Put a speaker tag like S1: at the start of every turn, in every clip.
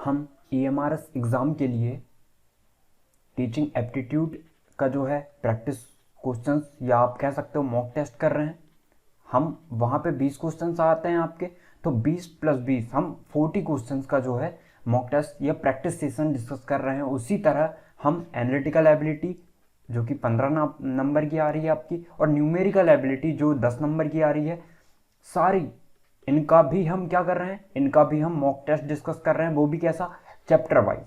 S1: हम EMRS exam के लिए टीचिंग एप्टीट्यूड का जो है प्रैक्टिस क्वेश्चंस या आप कह सकते हो मॉक टेस्ट कर रहे हैं। हम वहाँ पे 20 क्वेश्चंस आते हैं आपके, तो 20 + 20 हम 40 क्वेश्चंस का जो है मॉक टेस्ट या प्रैक्टिस सेशन डिस्कस कर रहे हैं। उसी तरह हम एनालिटिकल एबिलिटी जो कि 15 नंबर की आ रही है आपकी, और न्यूमेरिकल एबिलिटी जो 10 नंबर की आ रही है, सारी इनका भी हम क्या कर रहे हैं, इनका भी हम मॉक टेस्ट डिस्कस कर रहे हैं। वो भी कैसा, chapter wise.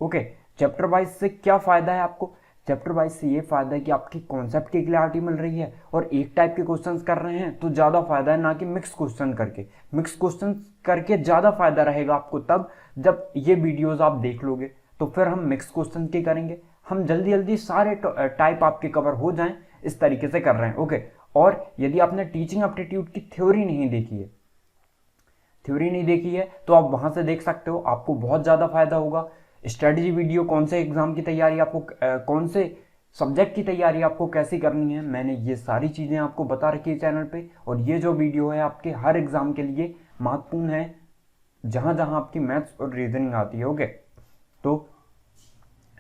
S1: Okay, chapter wise से क्या फायदा है आपको? चैप्टर वाइज से ये फायदा है कि आपकी कॉन्सेप्ट की क्लैरिटी मिल रही है, और एक टाइप के क्वेश्चंस कर रहे हैं तो ज़्यादा फायदा है, ना कि मिक्स क्वेश्चन करके। मिक्स क्वेश्चन करके ज़्यादा फायदा रहेगा आपको तब जब ये वीडियोज़ आप देख लोगे, तो फिर हम मिक्स क्वेश्चन की करेंगे। हम जल्दी जल्दी सारे टाइप आपके कवर हो जाएं, इस तरीके से कर रहे हैं। ओके, और यदि आपने टीचिंग एप्टीट्यूड की थ्योरी नहीं देखी है तो आप वहां से देख सकते हो, आपको बहुत ज़्यादा फायदा होगा। स्ट्रेटजी वीडियो, कौन से एग्जाम की तैयारी आपको, कौन से सब्जेक्ट की तैयारी आपको कैसी करनी है, मैंने ये सारी चीज़ें आपको बता रखी है चैनल पे। और ये जो वीडियो है आपके हर एग्जाम के लिए महत्वपूर्ण है, जहां जहां आपकी मैथ्स और रीजनिंग आती है। ओके, तो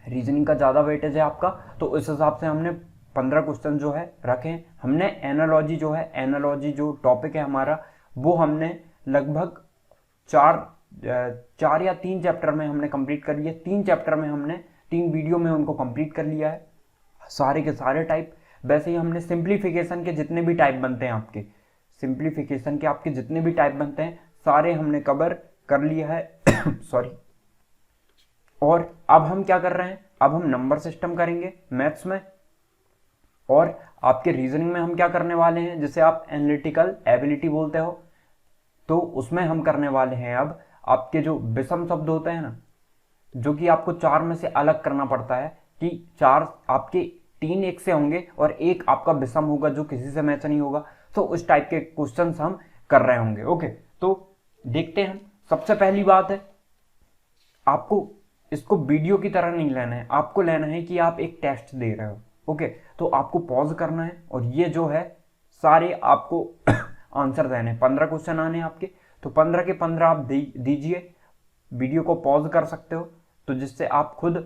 S1: रीजनिंग का ज़्यादा वेटेज है आपका, तो उस हिसाब से हमने 15 क्वेश्चन जो है रखे हैं। हमने एनालॉजी जो टॉपिक है हमारा, वो हमने लगभग चार या 3 चैप्टर में हमने कंप्लीट कर लिया। 3 चैप्टर में हमने 3 वीडियो में उनको कंप्लीट कर लिया है, सारे के सारे टाइप। वैसे ही हमने सिंप्लीफिकेशन के जितने भी टाइप बनते हैं आपके, जितने भी टाइप बनते हैं सारे हमने कवर कर लिया है। सॉरी। और अब हम क्या कर रहे हैं, अब हम नंबर सिस्टम करेंगे मैथ्स में, और आपके रीजनिंग में हम क्या करने वाले हैं, जिसे आप एनालिटिकल एबिलिटी बोलते हो, तो उसमें हम करने वाले हैं अब आपके जो विषम शब्द होते हैं ना, जो कि आपको 4 में से अलग करना पड़ता है, कि 4 आपके 3 एक से होंगे और एक आपका विषम होगा जो किसी से मैच नहीं होगा। तो उस टाइप के क्वेश्चंस हम कर रहे होंगे। ओके, तो देखते हैं। सबसे पहली बात है, आपको इसको वीडियो की तरह नहीं लेना है, आपको लेना है कि आप एक टेस्ट दे रहे हो। ओके, तो आपको पॉज करना है और ये जो है सारे आपको आंसर देने हैं। 15 क्वेश्चन आने हैं आपके, तो 15 के 15 आप दीजिए। वीडियो को पॉज कर सकते हो, तो जिससे आप खुद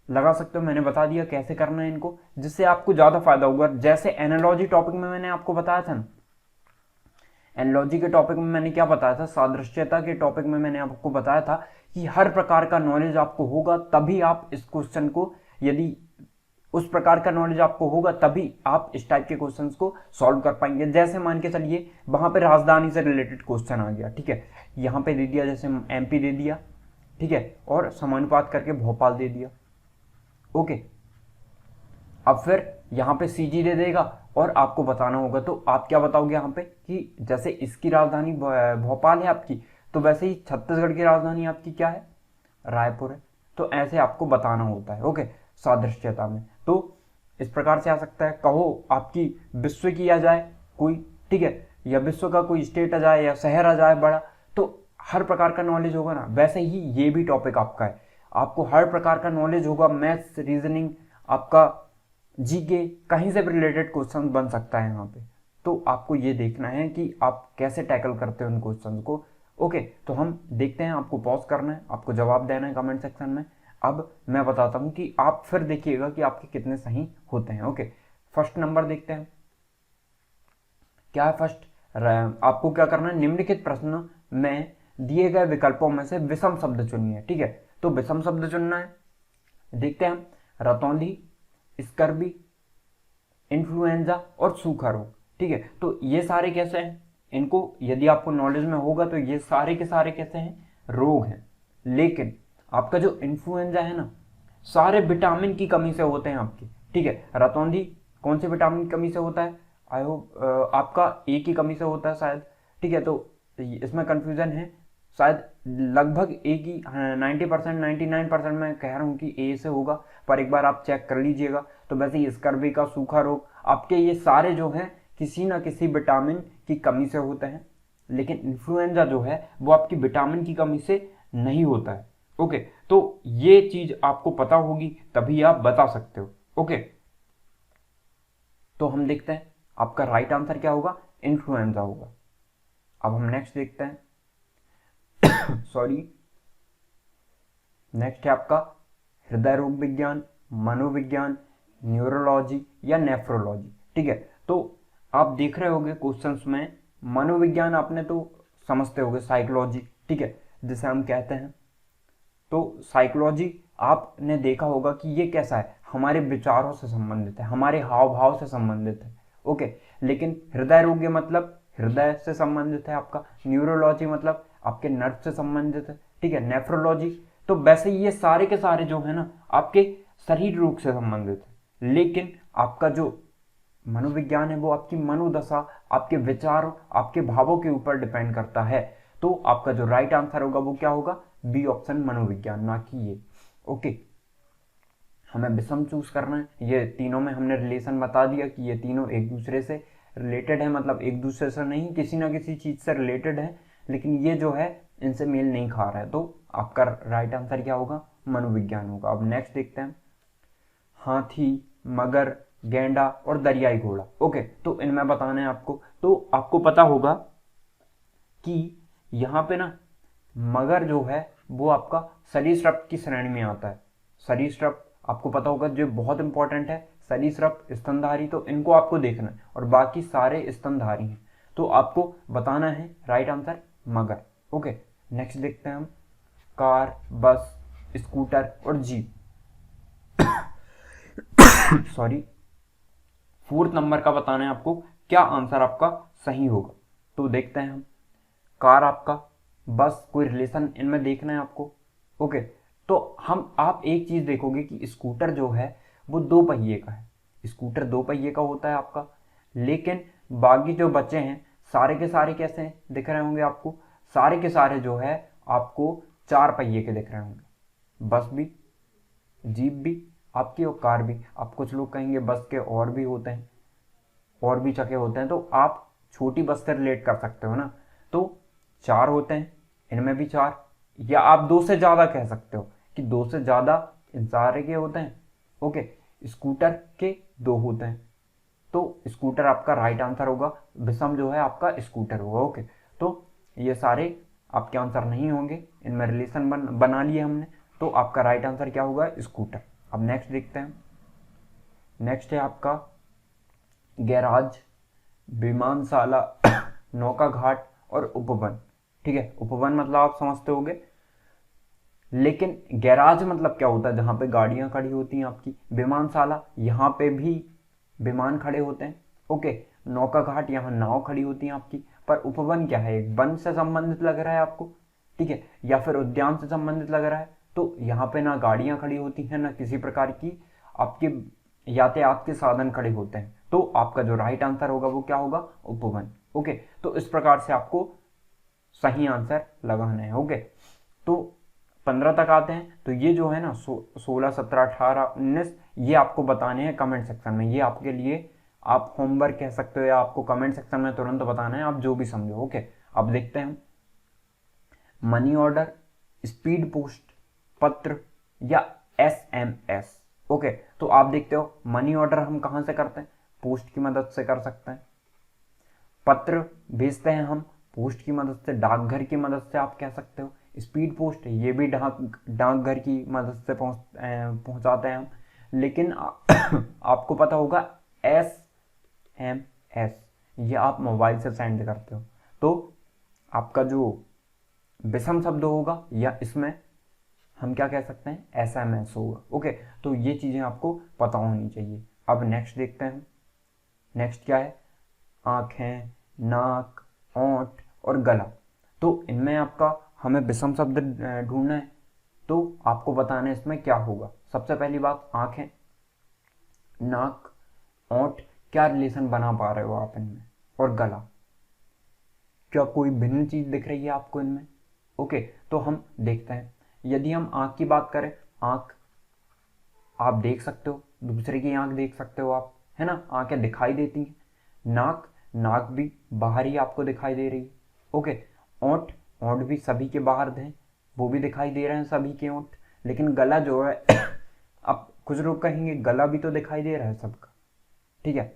S1: लगा सकते हो। मैंने बता दिया कैसे करना है इनको, जिससे आपको ज्यादा फायदा होगा। जैसे एनालॉजी टॉपिक में मैंने आपको बताया था ना, एनालॉजी के टॉपिक में मैंने क्या बताया था, सादृश्यता के टॉपिक में मैंने आपको बताया था कि हर प्रकार का नॉलेज आपको होगा तभी आप इस क्वेश्चन को, यदि उस प्रकार का नॉलेज आपको होगा तभी आप इस टाइप के क्वेश्चंस को सॉल्व कर पाएंगे। जैसे मान के चलिए वहां पे राजधानी से रिलेटेड क्वेश्चन आ गया, ठीक है, यहां पे दे दिया, जैसे MP दे दिया, ठीक है, और समानुपात करके भोपाल दे दिया। ओके, अब फिर यहाँ पे CG दे देगा और आपको बताना होगा, तो आप क्या बताओगे यहाँ पे कि जैसे इसकी राजधानी भोपाल है आपकी, तो वैसे ही छत्तीसगढ़ की राजधानी आपकी क्या है, रायपुर है। तो ऐसे आपको बताना होता है। ओके, सादृश्यता में तो इस प्रकार से आ सकता है। कहो आपकी विश्व की आ जाए कोई, ठीक है, या विश्व का कोई स्टेट आ जाए या शहर आ जाए बड़ा, तो हर प्रकार का नॉलेज होगा ना। वैसे ही ये भी टॉपिक आपका है, आपको हर प्रकार का नॉलेज होगा। मैथ्स, रीजनिंग, आपका GK, कहीं से भी रिलेटेड क्वेश्चन बन सकता है यहाँ पे। तो आपको ये देखना है कि आप कैसे टैकल करते हो इन क्वेश्चन को। ओके, तो हम देखते हैं। आपको पॉज करना है, आपको जवाब देना है कमेंट सेक्शन में। अब मैं बताता हूं कि आप फिर देखिएगा कि आपके कितने सही होते हैं। ओके, फर्स्ट नंबर देखते हैं क्या है। फर्स्ट, आपको क्या करना है, निम्नलिखित प्रश्न में दिए गए विकल्पों में से विषम शब्द चुनिए। ठीक है, तो विषम शब्द चुनना है। देखते हैं हम, रतौंधी, स्कर्वी, इन्फ्लुएंजा और सूखा रोग। ठीक है, तो ये सारे कैसे हैं, इनको यदि आपको नॉलेज में होगा तो ये सारे के सारे कैसे हैं, रोग हैं। लेकिन आपका जो इन्फ्लुएंजा है ना, सारे विटामिन की कमी से होते हैं आपके। ठीक है, रतौंधी कौन से विटामिन की कमी से होता है, आई होप आपका ए की कमी से होता है शायद। ठीक है, तो इसमें कंफ्यूजन है शायद, लगभग ए की 90%, 99% मैं कह रहा हूँ कि ए से होगा, पर एक बार आप चेक कर लीजिएगा। तो वैसे ही स्कर्वी का, सूखा रोग, आपके ये सारे जो हैं किसी ना किसी विटामिन की कमी से होते हैं। लेकिन इन्फ्लुएंजा जो है वो आपकी विटामिन की कमी से नहीं होता है। ओके, तो ये चीज आपको पता होगी तभी आप बता सकते हो। ओके, तो हम देखते हैं आपका राइट आंसर क्या होगा, इन्फ्लुएंजा होगा। अब हम नेक्स्ट देखते हैं। सॉरी, नेक्स्ट है आपका हृदय रोग विज्ञान, मनोविज्ञान, न्यूरोलॉजी या नेफ्रोलॉजी। ठीक है, तो आप देख रहे होगे क्वेश्चंस में मनोविज्ञान आपने तो समझते होगे, साइकोलॉजी, ठीक है, जिसे हम कहते हैं। तो साइकोलॉजी आपने देखा होगा कि ये कैसा है, हमारे विचारों से संबंधित है, हमारे हाव भाव से संबंधित है। ओके, लेकिन हृदय रोग मतलब हृदय से संबंधित है आपका, न्यूरोलॉजी मतलब आपके नर्व से संबंधित है, ठीक है, नेफ्रोलॉजी तो वैसे ये सारे के सारे जो है ना आपके शरीर रोग से संबंधित है। लेकिन आपका जो मनोविज्ञान है वो आपकी मनोदशा, आपके विचार, आपके भावों के ऊपर डिपेंड करता है। तो आपका जो राइट आंसर होगा वो क्या होगा, बी ऑप्शन मनोविज्ञान, ना कि ये। ओके, हमें विषम चूज करना है। ये तीनों में हमने रिलेशन बता दिया कि ये तीनों एक दूसरे से रिलेटेड है, मतलब एक दूसरे से नहीं, किसी ना किसी चीज से रिलेटेड है, लेकिन ये जो है इनसे मेल नहीं खा रहा है। तो आपका राइट आंसर क्या होगा, मनोविज्ञान होगा। अब नेक्स्ट देखते हैं, हाथी, मगर, गेंडा और दरियाई घोड़ा। ओके, तो इनमें बताना है आपको। तो आपको पता होगा कि यहाँ पे ना मगर जो है वो आपका सरीसृप की श्रेणी में आता है। सरीसृप आपको पता होगा जो बहुत इंपॉर्टेंट है, सरीसृप, स्तनधारी, तो इनको आपको देखना है, और बाकी सारे स्तनधारी हैं। तो आपको बताना है राइट आंसर मगर। ओके, नेक्स्ट देखते हैं हम, कार, बस, स्कूटर और जीप। सॉरी, फोर्थ नंबर का बताना है आपको क्या आंसर आपका सही होगा। तो देखते हैं हम, कार आपका, बस, कोई रिलेशन इनमें देखना है आपको। ओके, तो आप एक चीज देखोगे कि स्कूटर जो है वो 2 पहिए का है, स्कूटर 2 पहिए का होता है आपका, लेकिन बाकी जो बच्चे हैं सारे के सारे कैसे हैं दिख रहे होंगे आपको, सारे के सारे जो है आपको 4 पहिए के दिख रहे होंगे, बस भी, जीप भी आपकी और कार भी। आप कुछ लोग कहेंगे बस के और भी होते हैं, और भी चक्के होते हैं, तो आप छोटी बस से रिलेट कर सकते हो ना। तो 4 होते हैं, इनमें भी 4, या आप 2 से ज्यादा कह सकते हो कि 2 से ज्यादा इन सारे के होते हैं। ओके, स्कूटर के 2 होते हैं, तो स्कूटर आपका राइट आंसर होगा, विषम जो है आपका स्कूटर होगा। ओके, तो ये सारे आपके आंसर नहीं होंगे, इनमें रिलेशन बना लिए हमने, तो आपका राइट आंसर क्या होगा, स्कूटर। अब नेक्स्ट देखते हैं, नेक्स्ट है आपका गैराज, विमानशाला, नौका घाट और उपवन। ठीक है, उपवन मतलब आप समझते होंगे, लेकिन गैराज मतलब क्या होता है, जहां पे गाड़ियां खड़ी होती हैं आपकी। विमानशाला, यहाँ पे भी विमान खड़े होते हैं। ओके, नौका घाट, यहाँ नाव खड़ी होती है आपकी। पर उपवन क्या है, एक वन से संबंधित लग रहा है आपको, ठीक है, या फिर उद्यान से संबंधित लग रहा है। तो यहाँ पे ना गाड़ियां खड़ी होती हैं, ना किसी प्रकार की आपके यातायात के साधन खड़े होते हैं। तो आपका जो राइट आंसर होगा वो क्या होगा, उपवन। ओके, तो इस प्रकार से आपको सही आंसर लगाना है। ओके, तो 15 तक आते हैं। तो ये जो है ना 16, 17, 18, 19 ये आपको बताने हैं कमेंट सेक्शन में। ये आपके लिए आप होमवर्क कह सकते हो, या आपको कमेंट सेक्शन में तुरंत बताना है, आप जो भी समझो। ओके, अब देखते हैं, मनी ऑर्डर, स्पीड पोस्ट, पत्र या SMS। ओके, तो आप देखते हो मनी ऑर्डर हम कहां से करते हैं, पोस्ट की मदद से कर सकते हैं। पत्र भेजते हैं हम पोस्ट की मदद से, डाकघर की मदद से आप कह सकते हो। स्पीड पोस्ट ये भी डाकघर की मदद से पहुंचाते हैं हम। लेकिन आपको पता होगा SMS ये आप मोबाइल से सेंड करते हो। तो आपका जो विषम शब्द होगा या इसमें हम क्या कह सकते हैं, SMS होगा। ओके, तो ये चीजें आपको पता होनी चाहिए। अब नेक्स्ट देखते हैं, नेक्स्ट क्या है, आंखें, नाक, ओंठ और गला। तो इनमें आपका हमें विषम शब्द ढूंढना है, तो आपको बताना है इसमें क्या होगा। सबसे पहली बात, आंखें, नाक, ओंठ, क्या रिलेशन बना पा रहे हो आप इनमें, और गला, क्या कोई भिन्न चीज दिख रही है आपको इनमें। ओके, तो हम देखते हैं, यदि हम आंख की बात करें, आंख आप देख सकते हो, दूसरे की आंख देख सकते हो आप, है ना, आंखें दिखाई देती हैं। नाक, नाक भी बाहर ही आपको दिखाई दे रही है। ओके, ओंठ, ओंठ भी सभी के बाहर हैं, वो भी दिखाई दे रहे हैं सभी के ओंठ। लेकिन गला जो है अब कुछ लोग कहेंगे गला भी तो दिखाई दे रहा है सबका, ठीक है,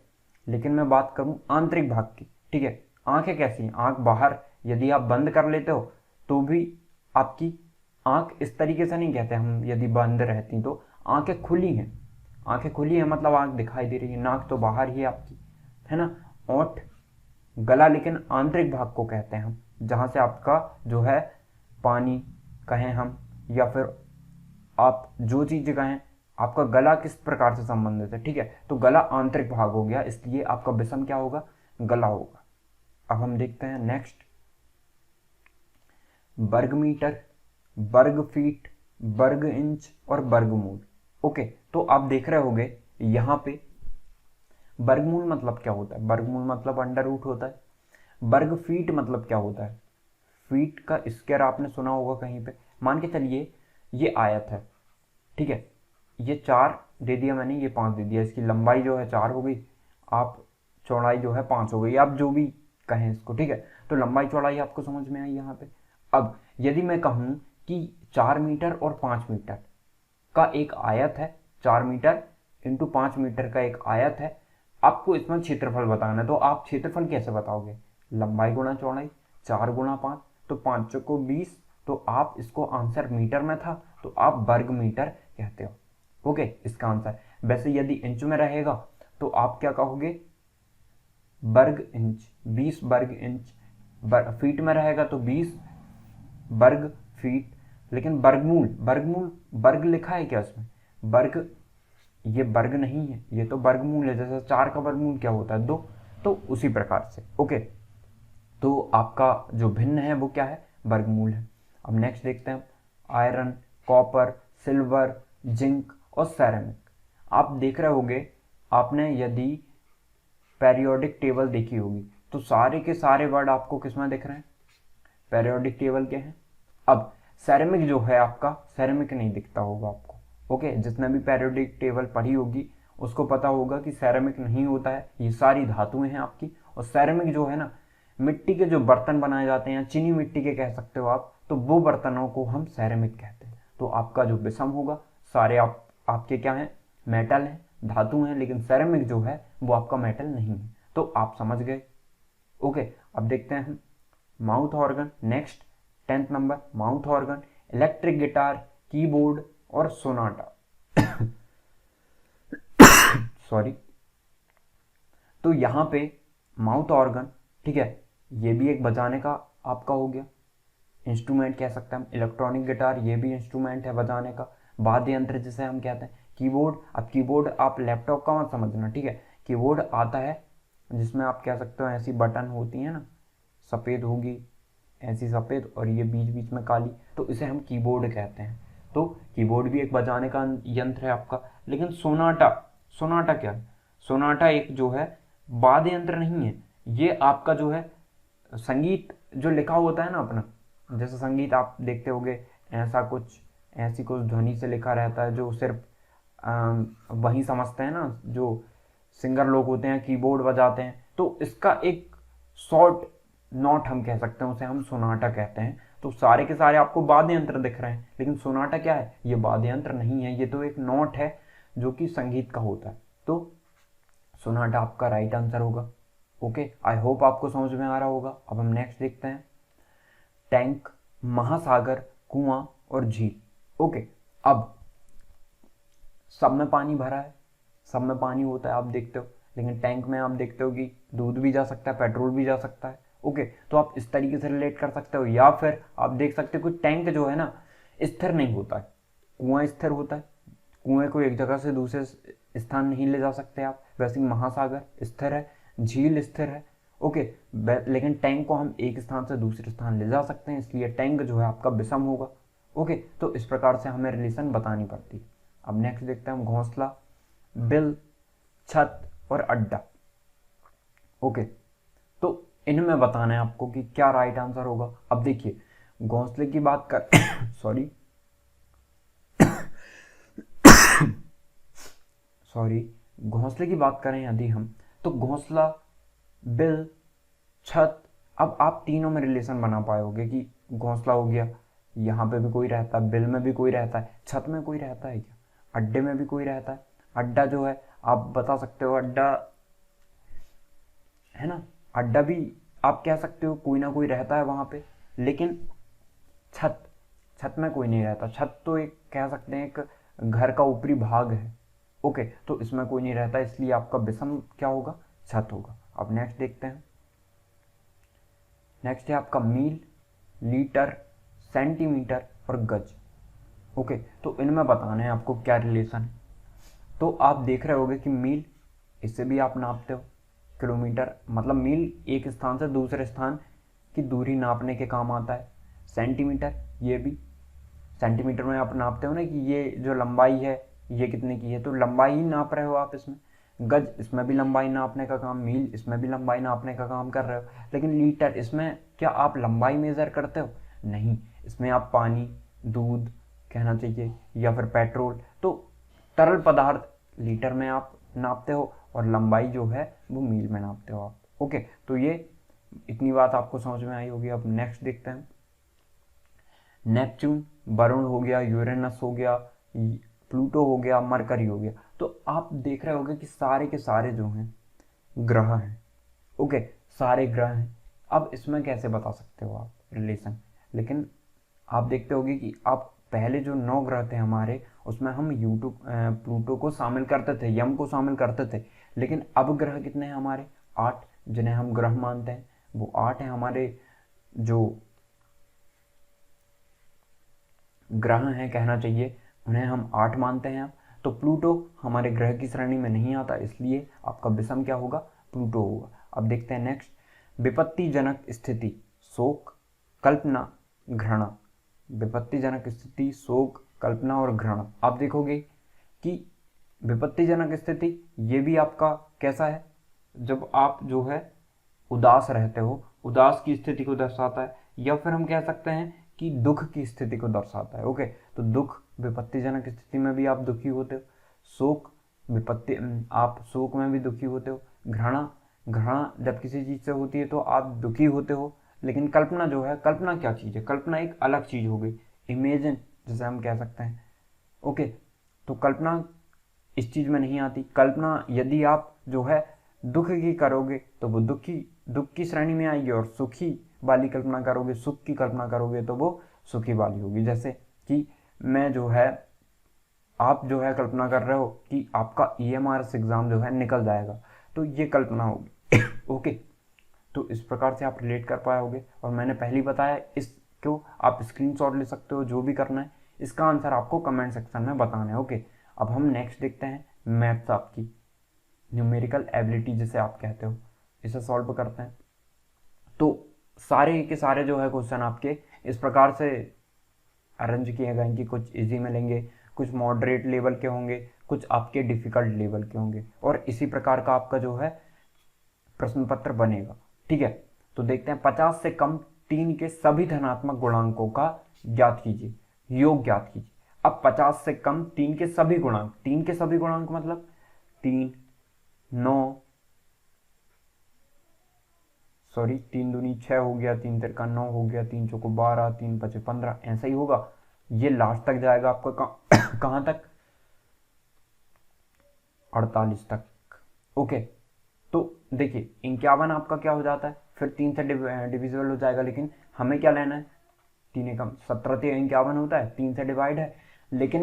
S1: लेकिन मैं बात करूं आंतरिक भाग की। ठीक है, आंखें कैसी हैं, आंख बाहर यदि आप बंद कर लेते हो तो भी आपकी आंख इस तरीके से नहीं कहते हम, यदि बंद रहती तो आंखें खुली हैं, आंखें खुली हैं मतलब आंख दिखाई दे रही है, नाक तो बाहर ही है आपकी, है ना। ओंठ, गला लेकिन आंतरिक भाग को कहते हैं हम, जहां से आपका जो है पानी कहें हम, या फिर आप जो चीज कहें, आपका गला किस प्रकार से संबंधित है, ठीक है। तो गला आंतरिक भाग हो गया, इसलिए आपका विषम क्या होगा, गला होगा। अब हम देखते हैं नेक्स्ट, वर्ग मीटर, वर्ग फीट, वर्ग इंच और वर्गमूल। ओके, तो आप देख रहे होंगे यहाँ पे वर्गमूल मतलब क्या होता है, वर्गमूल मतलब अंडर रूट होता है। वर्ग फीट मतलब क्या होता है, फीट का स्क्वायर आपने सुना होगा कहीं पे। मान के चलिए ये आयत है, ठीक है, ये 4 दे दिया मैंने, ये 5 दे दिया, इसकी लंबाई जो है 4 हो गई, आप चौड़ाई जो है 5 हो गई, आप जो भी कहें इसको, ठीक है। तो लंबाई चौड़ाई आपको समझ में आई यहाँ पे। अब यदि मैं कहूँ कि 4 मीटर और 5 मीटर का एक आयत है, 4 मीटर इंटू 5 मीटर का एक आयत है, आपको इसमें क्षेत्रफल बताना है, तो आप क्षेत्रफल कैसे बताओगे, लंबाई गुणा चौड़ाई, 4 गुणा 5, तो 5 को 20, तो आप इसको आंसर मीटर में था तो आप वर्ग मीटर कहते हो। ओके, इसका आंसर। वैसे यदि इंच में रहेगा तो आप क्या कहोगे, वर्ग इंच, 20 वर्ग इंच। फीट में रहेगा तो 20 वर्ग फीट। लेकिन वर्गमूल, वर्गमूल वर्ग लिखा है क्या इसमें, वर्ग, ये वर्ग नहीं है, ये तो वर्गमूल है, जैसे 4 का वर्गमूल क्या होता है 2, तो उसी प्रकार से। ओके, तो आपका जो भिन्न है वो क्या है, वर्गमूल है। अब नेक्स्ट देखते हैं, आयरन, कॉपर, सिल्वर, जिंक और सेरेमिक। आप देख रहे होंगे, आपने यदि पेरियोडिक टेबल देखी होगी तो सारे के सारे वर्ड आपको किसमें दिख रहे हैं, पेरियोडिक टेबल के हैं। अब सेरेमिक जो है आपका, सेरेमिक नहीं दिखता होगा आपको। ओके, जिसने भी पेरियोडिक टेबल पढ़ी होगी उसको पता होगा कि सेरेमिक नहीं होता है, ये सारी धातुएं हैं आपकी। और सेरेमिक जो है ना, मिट्टी के जो बर्तन बनाए जाते हैं, चीनी मिट्टी के कह सकते हो आप, तो वो बर्तनों को हम सेरेमिक कहते हैं। तो आपका जो विषम होगा, सारे आपके क्या हैं, मेटल हैं, धातु हैं, लेकिन सेरेमिक जो है वो आपका मेटल नहीं है। तो आप समझ गए। ओके, अब देखते हैं हम mouth organ. Next 10th number, mouth organ, electric guitar, keyboard और सोनाटा। सॉरी। तो यहाँ पे माउथ ऑर्गन, ठीक है, ये भी एक बजाने का आपका हो गया, इंस्ट्रूमेंट कह सकते हैं हम। इलेक्ट्रॉनिक गिटार, ये भी इंस्ट्रूमेंट है बजाने का, वाद्य यंत्र जिसे हम कहते हैं। कीबोर्ड, अब कीबोर्ड आप लैपटॉप का मत समझना, ठीक है। कीबोर्ड आता है जिसमें आप कह सकते हो ऐसी बटन होती है ना, सफ़ेद होगी, ऐसी सफ़ेद, और ये बीच बीच में काली, तो इसे हम कीबोर्ड कहते हैं। तो कीबोर्ड भी एक बजाने का यंत्र है आपका। लेकिन सोनाटा, सोनाटा क्या है, सोनाटा एक जो है वाद्य यंत्र नहीं है, ये आपका जो है संगीत जो लिखा होता है ना अपना, जैसे संगीत आप देखते होगे, ऐसा कुछ, ऐसी कुछ ध्वनि से लिखा रहता है जो सिर्फ वही समझते हैं ना, जो सिंगर लोग होते हैं, कीबोर्ड बजाते हैं। तो इसका एक शॉर्ट नोट हम कह सकते हैं, उसे हम सोनाटा कहते हैं। तो सारे के सारे आपको वाद्य यंत्र दिख रहे हैं, लेकिन सोनाटा क्या है, ये वाद्य यंत्र नहीं है, ये तो एक नोट है जो कि संगीत का होता है। तो सोनाटा आपका राइट आंसर होगा। ओके, आई होप आपको समझ में आ रहा होगा। अब हम नेक्स्ट देखते हैं, टैंक, महासागर, कुआं और झील। ओके, अब सब में पानी भरा है, सब में पानी होता है आप देखते हो, लेकिन टैंक में आप देखते हो कि दूध भी जा सकता है, पेट्रोल भी जा सकता है। ओके, तो आप इस तरीके से रिलेट कर सकते हो, या फिर आप देख सकते हो कि टैंक जो है ना स्थिर नहीं होता है, कुआं स्थिर होता है, कुएं को एक जगह से दूसरे स्थान नहीं ले जा सकते आप। वैसे ही महासागर स्थिर है, झील स्थिर है। ओके, लेकिन टैंक को हम एक स्थान से दूसरे स्थान ले जा सकते हैं, इसलिए टैंक जो है आपका विषम होगा। ओके, तो इस प्रकार से हमें रिलेशन बतानी पड़ती है। अब नेक्स्ट देखते हैं हम घोंसला, बिल, छत और अड्डा। ओके, तो इनमें बताना है आपको कि क्या राइट आंसर होगा। अब देखिए, घोंसले की बात कर सॉरी सॉरी घोंसले की बात करें यदि हम, तो घोंसला, बिल, छत, अब आप तीनों में रिलेशन बना पाओगे कि घोंसला हो गया, यहाँ पे भी कोई रहता है, बिल में भी कोई रहता है, छत में कोई रहता है क्या, अड्डे में भी कोई रहता है। अड्डा जो है आप बता सकते हो, अड्डा है ना, अड्डा भी आप कह सकते हो कोई ना कोई रहता है वहां पे। लेकिन छत, छत में कोई नहीं रहता। छत तो एक कह सकते हैं एक घर का ऊपरी भाग है। ओके, तो इसमें कोई नहीं रहता, इसलिए आपका विषम क्या होगा, छत होगा। अब नेक्स्ट देखते हैं। नेक्स्ट है आपका मील, लीटर, सेंटीमीटर और गज। ओके, तो इनमें बताना है आपको क्या रिलेशन है। तो आप देख रहे होगे कि मील, इससे भी आप नापते हो किलोमीटर, मतलब मील एक स्थान से दूसरे स्थान की दूरी नापने के काम आता है। सेंटीमीटर, ये भी सेंटीमीटर में आप नापते हो ना कि ये जो लंबाई है ये कितने की है, तो लंबाई ही नाप रहे हो आप इसमें। गज, इसमें भी लंबाई नापने का काम, मील इसमें भी लंबाई नापने का काम कर रहे हो। लेकिन लीटर, इसमें क्या आप लंबाई मेज़र करते हो, नहीं, इसमें आप पानी, दूध कहना चाहिए या फिर पेट्रोल, तो तरल पदार्थ लीटर में आप नापते हो और लंबाई जो है वो मील में नापते हो आप। ओके, तो ये इतनी बात आपको समझ में आई होगी। अब नेक्स्ट देखते हैं। नेपच्यून, वरुण हो गया, यूरेनस हो गया, प्लूटो हो गया, मरकरी हो गया। तो आप देख रहे होगे कि सारे के सारे जो हैं ग्रह हैं। ओके, सारे ग्रह हैं। अब इसमें कैसे बता सकते हो आप रिलेशन, लेकिन आप देखते होगे कि आप पहले जो 9 ग्रह थे हमारे, उसमें हम प्लूटो को शामिल करते थे, यम को शामिल करते थे। लेकिन अब ग्रह कितने हैं हमारे, 8, जिन्हें हम ग्रह मानते हैं वो 8 हैं हमारे। जो ग्रह हैं कहना चाहिए, उन्हें हम 8 मानते हैं। तो प्लूटो हमारे ग्रह की श्रेणी में नहीं आता, इसलिए आपका विषम क्या होगा, प्लूटो होगा। अब देखते हैं नेक्स्ट। विपत्तिजनक स्थिति, शोक, कल्पना, घृणा। विपत्तिजनक स्थिति, शोक, कल्पना और घृणा। आप देखोगे कि विपत्तिजनक स्थिति ये भी आपका कैसा है, जब आप जो है उदास रहते हो, उदास की स्थिति को दर्शाता है, या फिर हम कह सकते हैं कि दुख की स्थिति को दर्शाता है। ओके, तो दुख, विपत्तिजनक स्थिति में भी आप दुखी होते हो। शोक, आप शोक में भी दुखी होते हो। घृणा, घृणा जब किसी चीज़ से होती है तो आप दुखी होते हो। लेकिन कल्पना जो है, कल्पना क्या चीज़ है, कल्पना एक अलग चीज़ हो गई, इमेजिन जैसे हम कह सकते हैं। ओके, तो कल्पना इस चीज़ में नहीं आती। कल्पना यदि आप जो है दुख की करोगे तो वो दुख की श्रेणी में आएगी, और सुखी वाली कल्पना करोगे, सुख की कल्पना करोगे तो वो सुखी वाली होगी। जैसे कि मैं जो है, आप जो है कल्पना कर रहे हो कि आपका EMRS एग्ज़ाम जो है निकल जाएगा, तो ये कल्पना होगी। ओके, तो इस प्रकार से आप रिलेट कर पाए होगे। और मैंने पहले ही बताया, इसको आप स्क्रीनशॉट ले सकते हो, जो भी करना है। इसका आंसर आपको कमेंट सेक्शन में बताना है। ओके, अब हम नेक्स्ट देखते हैं। मैथ्स, आपकी न्यूमेरिकल एबिलिटी जिसे आप कहते हो, इसे सॉल्व करते हैं। तो सारे के सारे जो है क्वेश्चन आपके इस प्रकार से अरेंज किए गए कि कुछ इजी मिलेंगे, कुछ मॉडरेट लेवल के होंगे, कुछ आपके डिफ़िकल्ट लेवल के होंगे, और इसी प्रकार का आपका जो है प्रश्न पत्र बनेगा। ठीक है, तो देखते हैं। 50 से कम 3 के सभी धनात्मक गुणांकों का ज्ञात कीजिए, योग ज्ञात कीजिए। अब 50 से कम 3 के सभी गुणांक, 3 के सभी गुणांक मतलब 3, 9, सॉरी 3 दूनी 6 हो गया, 3 तिरका 9 हो गया, 3 चौको 12, 3 पचे 15, ऐसा ही होगा। ये लास्ट तक जाएगा आपका कहाँ तक, 48 तक। ओके, तो देखिए 51 आपका क्या हो जाता है, फिर 3 से डिविजिबल हो जाएगा। लेकिन हमें क्या लेना है, 3 एकम 17 से 51 होता है, 3 से डिवाइड है। लेकिन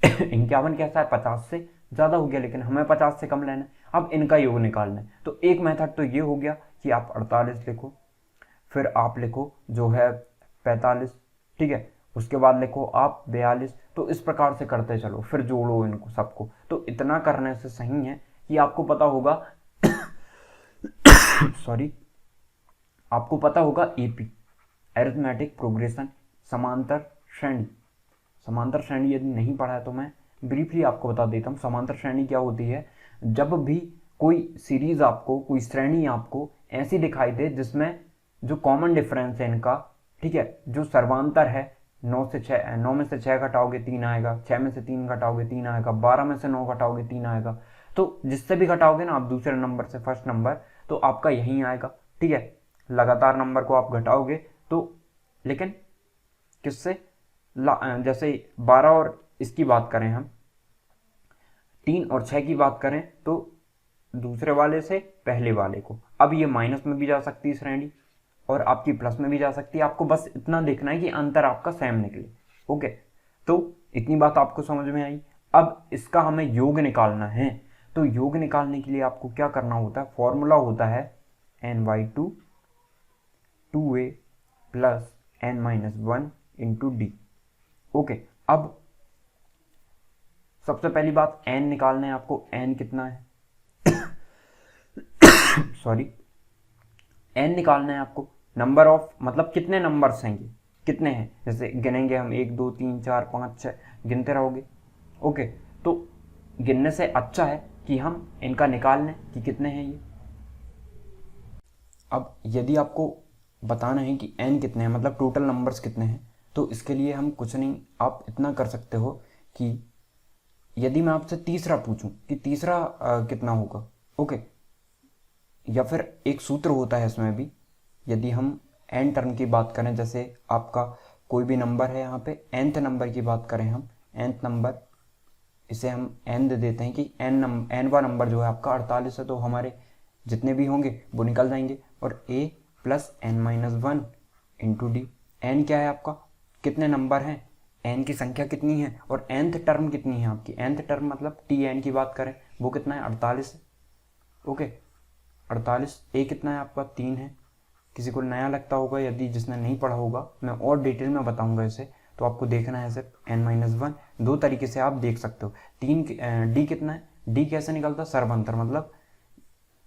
S1: 51 कैसा है, 50 से ज़्यादा हो गया, लेकिन हमें 50 से कम लेना है। अब इनका योग निकालना है। तो एक मेथड तो ये हो गया कि आप 48 लिखो, फिर आप लिखो जो है 45, ठीक है, उसके बाद लिखो आप 42। तो इस प्रकार से करते चलो, फिर जोड़ो इनको सबको। तो इतना करने से सही है कि आपको पता होगा सॉरी, आपको पता होगा AP, अरिथमेटिक प्रोग्रेशन, समांतर श्रेणी। समांतर श्रेणी यदि नहीं पढ़ा है तो मैं ब्रीफली आपको बता देता हूँ। समांतर श्रेणी क्या होती है, जब भी कोई सीरीज आपको, कोई श्रेणी आपको ऐसी दिखाई दे जिसमें जो कॉमन डिफरेंस है इनका, ठीक है, जो सर्वांतर है, 9 में से 6 घटाओगे 3 आएगा, 6 में से 3 घटाओगे 3 आएगा, 12 में से 9 घटाओगे 3 आएगा। तो जिससे भी घटाओगे ना आप दूसरे नंबर से फर्स्ट नंबर, तो आपका यही आएगा। ठीक है, लगातार नंबर को आप घटाओगे तो, लेकिन किससे, जैसे 12 और इसकी बात करें हम, 3 और 6 की बात करें तो दूसरे वाले से पहले वाले को। अब ये माइनस में भी जा सकती है श्रेणी और आपकी प्लस में भी जा सकती है। आपको बस इतना देखना है कि अंतर आपका सेम निकले। ओके, तो इतनी बात आपको समझ में आई। अब इसका हमें योग निकालना है, तो योग निकालने के लिए आपको क्या करना होता है, फॉर्मूला होता है n/2 2a plus n-1 into D. Okay, अब सबसे पहली बात n निकालना है आपको। n कितना है सॉरी, n निकालना है आपको। नंबर ऑफ मतलब कितने नंबर्स हैं, ये कितने हैं, जैसे गिनेंगे हम 1 2 3 4 5 6, गिनते रहोगे। ओके, तो गिनने से अच्छा है कि हम इनका निकाल लें कि कितने हैं ये। अब यदि आपको बताना है कि n कितने हैं, मतलब टोटल नंबर्स कितने हैं, तो इसके लिए हम कुछ नहीं, आप इतना कर सकते हो कि यदि मैं आपसे तीसरा पूछूं कि तीसरा कितना होगा, ओके, या फिर एक सूत्र होता है इसमें भी, यदि हम n टर्म की बात करें, जैसे आपका कोई भी नंबर है, यहाँ पे nth नंबर की बात करें हम, nth नंबर, इसे हम n दे देते हैं कि nवा नंबर जो है आपका 48 है, तो हमारे जितने भी होंगे वो निकल जाएंगे, और a plus n-1 into D. n क्या है आपका, कितने नंबर हैं, n की संख्या कितनी है, और nth टर्म कितनी है आपकी, nth टर्म मतलब tn की बात करें, वो कितना है, 48 है। ओके, 48, a कितना है आपका, 3 है। किसी को नया लगता होगा, यदि जिसने नहीं पढ़ा होगा, मैं और डिटेल में बताऊंगा इसे, तो आपको देखना है सिर्फ n-1, दो तरीके से आप देख सकते हो। डी कितना है, डी कैसे निकलता है, सर्वांतर, मतलब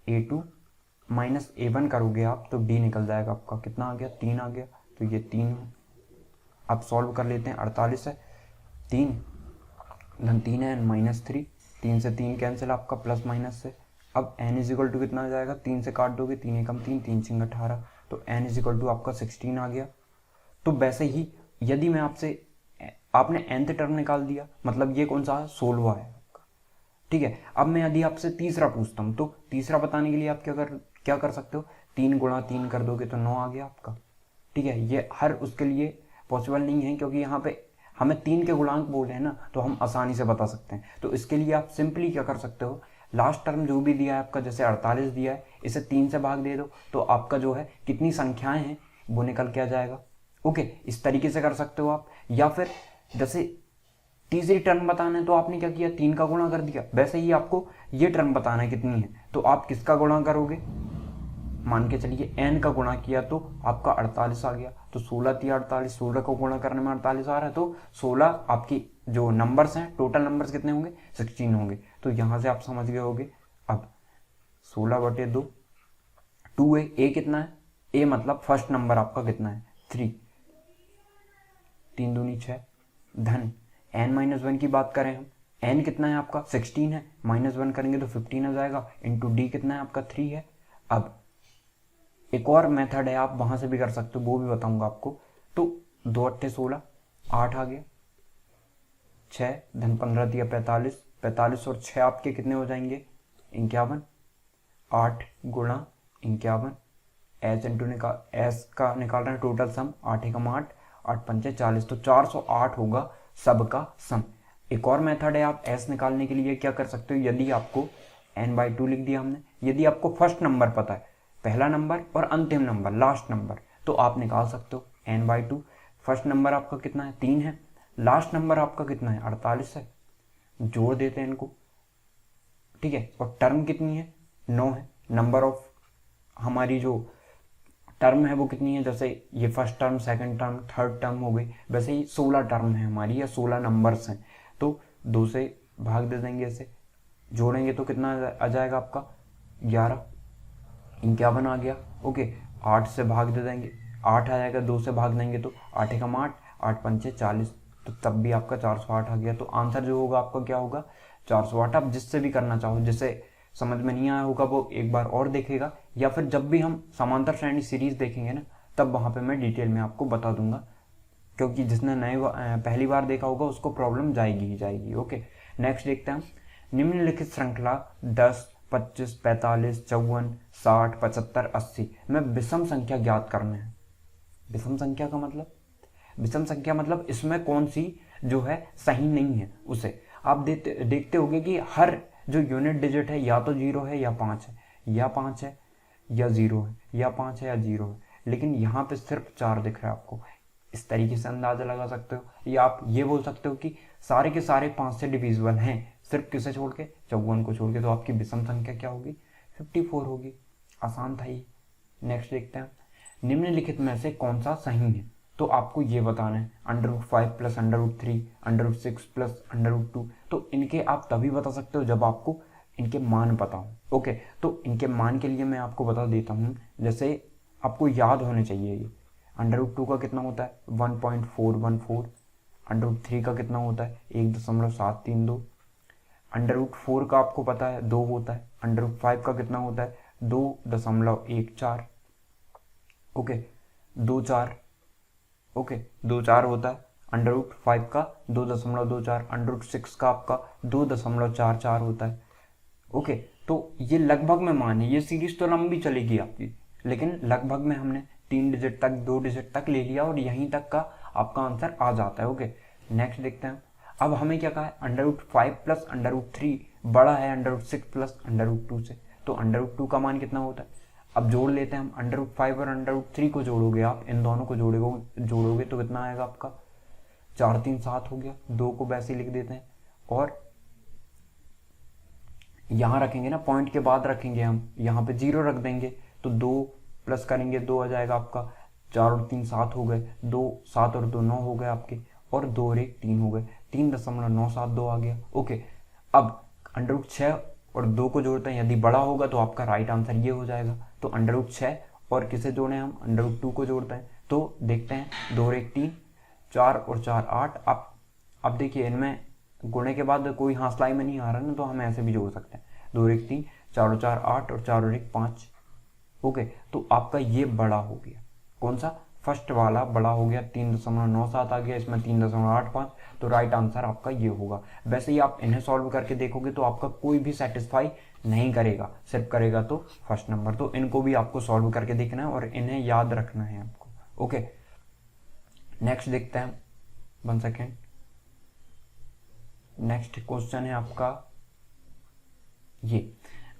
S1: a2 माइनस a1 करोगे आप तो d निकल जाएगा आपका, कितना आ गया, 3 आ गया, तो ये 3 है। अब सॉल्व कर लेते हैं, 48 है, 3 धन 3 है, -3, 3 से 3 कैंसिल आपका, प्लस माइनस से। अब n इजिकल टू कितना आ जाएगा, 3 से काट दोगे, 3 एकम 3, 3 सिंग 18, तो n इजिकल टू आपका 16 आ गया। तो वैसे ही यदि मैं आपसे, आपने nth टर्म निकाल दिया, मतलब ये कौन सा है, 16वां है आपका, ठीक है। अब मैं यदि आपसे तीसरा पूछता हूँ, तो तीसरा बताने के लिए आप क्या कर सकते हो, 3 गुणा 3 कर दोगे तो 9 आ गया आपका, ठीक है। ये हर उसके लिए पॉसिबल नहीं है, क्योंकि यहाँ पे हमें 3 के गुणांक बोले हैं ना, तो हम आसानी से बता सकते हैं। तो इसके लिए आप सिंपली क्या कर सकते हो, लास्ट टर्म जो भी दिया है आपका, जैसे 48 दिया है, इसे 3 से भाग दे दो, तो आपका जो है कितनी संख्याएं हैं वो निकल के आ जाएगा। ओके, इस तरीके से कर सकते हो आप। या फिर जैसे तीसरी टर्म बताना है, तो आपने क्या किया, 3 का गुणा कर दिया। वैसे ही आपको ये टर्म बताना है कितनी है, तो आप किसका गुणा करोगे, मान के चलिए n का गुणा किया तो आपका 48 आ गया, तो 16 थी 48, 16 को गुणा करने में 48 आ रहा है, तो 16 आपकी जो नंबर्स हैं, टोटल नंबर्स कितने होंगे, 16 होंगे। तो यहां से आप समझ गए होगे। अब 16/2, 2a, a कितना है, a मतलब फर्स्ट नंबर आपका कितना है, 3, 3 दूनी 6, धन n-1 की बात करें हम, n कितना है आपका, 16 है, -1 करेंगे तो 15 आ जाएगा, इंटू डी कितना है आपका, 3 है। अब एक और मेथड है, आप वहां से भी कर सकते हो, वो भी बताऊंगा आपको। तो 2 8 16, 8 आ गया, 6 धन 15 दिया 45, 45 और 6 आपके कितने हो जाएंगे, 51, 8 गुणा 51, एच इंटू एस का निकाल रहे हैं टोटल सम, 8 एकम 8, 8 पंचे 40, तो 408 होगा सबका सम। एक और मेथड है, आप एस निकालने के लिए क्या कर सकते हो, यदि आपको n/2 लिख दिया हमने, यदि आपको फर्स्ट नंबर पता है, पहला नंबर और अंतिम नंबर, लास्ट नंबर, तो आप निकाल सकते हो n/2। फर्स्ट नंबर आपका कितना है, 3 है, लास्ट नंबर आपका कितना है, 48 है, जोड़ देते हैं इनको, ठीक है। और टर्म कितनी है, 9 है। नंबर ऑफ हमारी जो टर्म है वो कितनी है, जैसे ये first term, second term, third term हो गई, वैसे ही 16 टर्म है हमारी, या 16 नंबर्स हैं, तो 2 से भाग दे देंगे, इसे जोड़ेंगे तो कितना आ जाएगा आपका, 11, 51 आ गया। ओके, 8 से भाग दे देंगे, 8 आ जाएगा, 2 से भाग देंगे तो 8 एकम 8, 8 पंचे 40, तो तब भी आपका 408 आ गया। तो आंसर जो होगा आपका क्या होगा, 408। आप जिससे भी करना चाहो, जिसे समझ में नहीं आया होगा वो एक बार और देखेगा, या फिर जब भी हम समांतर श्रेणी सीरीज देखेंगे ना, तब वहां पे मैं डिटेल में आपको बता दूंगा, क्योंकि जिसने पहली बार देखा होगा उसको प्रॉब्लम जाएगी ही जाएगी। ओके, नेक्स्ट देखते हैं, निम्नलिखित श्रृंखला 10 25 45 54 60 75 80 में विषम संख्या ज्ञात करना है। विषम संख्या का मतलब, विषम संख्या मतलब इसमें कौन सी जो है सही नहीं है, उसे आप देखते होंगे कि हर जो यूनिट डिजिट है या तो 0 है या 5 है, या 5 है या 0 है, या 5 है या 0 है, लेकिन यहाँ पे सिर्फ 4 दिख रहा है आपको। इस तरीके से अंदाजा लगा सकते हो, या आप ये बोल सकते हो कि सारे के सारे 5 से डिविजिबल हैं, सिर्फ किसे छोड़ के, 54 को छोड़ के, तो आपकी विषम संख्या क्या होगी, 54 होगी। आसान था ये। नेक्स्ट देखते हैं, निम्नलिखित में से कौन सा सही है, तो आपको ये बताना है √5 प्लस √3 √6 प्लस √2। तो इनके आप तभी बता सकते हो जब आपको इनके मान पता हो। ओके, तो इनके मान के लिए मैं आपको बता देता हूँ, जैसे आपको याद होने चाहिए ये √2 का कितना होता है 1.414, √3 का कितना होता है 1.732, √4 का आपको पता है 2 होता है, √5 का कितना होता है 2.14, ओके 2.4, ओके 2.4 होता है, √5 का 2.24, √6 का आपका 2.44 होता है। ओके, तो ये लगभग में मान है, ये सीरीज तो लंबी चलेगी आपकी, लेकिन लगभग में हमने 3 डिजिट तक 2 डिजिट तक ले लिया और यहीं तक का आपका आंसर आ जाता है। ओके, नेक्स्ट देखते हैं। अब हमें क्या कहा है, √5 प्लस √3 बड़ा है √6 प्लस √2 से, तो √2 का मान कितना होता है। अब जोड़ लेते हैं हम, √5 और √3 को जोड़ोगे आप, इन दोनों को जोड़ोगे तो कितना आएगा आपका 4 3 7 हो गया। 2 को वैसे लिख देते हैं और यहाँ रखेंगे ना, पॉइंट के बाद रखेंगे हम, यहाँ पे 0 रख देंगे, तो 2 प्लस करेंगे 2 आ जाएगा आपका, 4 और 3 7 हो गए, 2 7 और 2 9 हो गए आपके, और 2 और 1 3 हो गए, 3.972 आ गया। ओके, अब √6 और 2 को जोड़ते हैं, यदि बड़ा होगा तो आपका राइट आंसर ये हो जाएगा। तो √6 और किसे जोड़े हम, √2 को जोड़ते हैं, तो देखते हैं 2 और 1 3, 4 और 4 8। अब देखिए इनमें गुणे के बाद कोई हासलाई में नहीं आ रहा ना, तो हम ऐसे भी जोड़ सकते हैं, 2 और 1 3, 4 और 4 8 और 4 और 1 5। ओके, तो आपका ये बड़ा हो गया, कौन सा, फर्स्ट वाला बड़ा हो गया, 3.97 आ गया, इसमें 3.85, तो राइट आंसर आपका ये होगा। वैसे ही आप इन्हें सॉल्व करके देखोगे तो आपका कोई भी सेटिस्फाई नहीं करेगा, सिर्फ करेगा तो फर्स्ट नंबर। तो इनको भी आपको सॉल्व करके देखना है और इन्हें याद रखना है आपको। ओके, नेक्स्ट देखते हैं, 1 सेकेंड। नेक्स्ट क्वेश्चन है आपका ये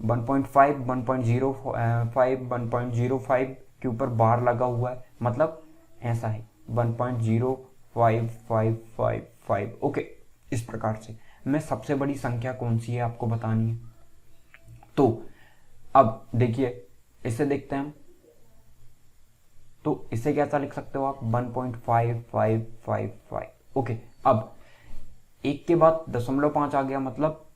S1: 1.5 1.05 1.05 के ऊपर बार लगा हुआ है, मतलब ऐसा है 1.05555। ओके, इस प्रकार से मैं सबसे बड़ी संख्या कौन सी है आपको बतानी है। तो अब देखिए इसे देखते हैं हम, तो इसे कैसा लिख सकते हो आप 1.5555। ओके, अब 1 के बाद 0.5 आ गया, मतलब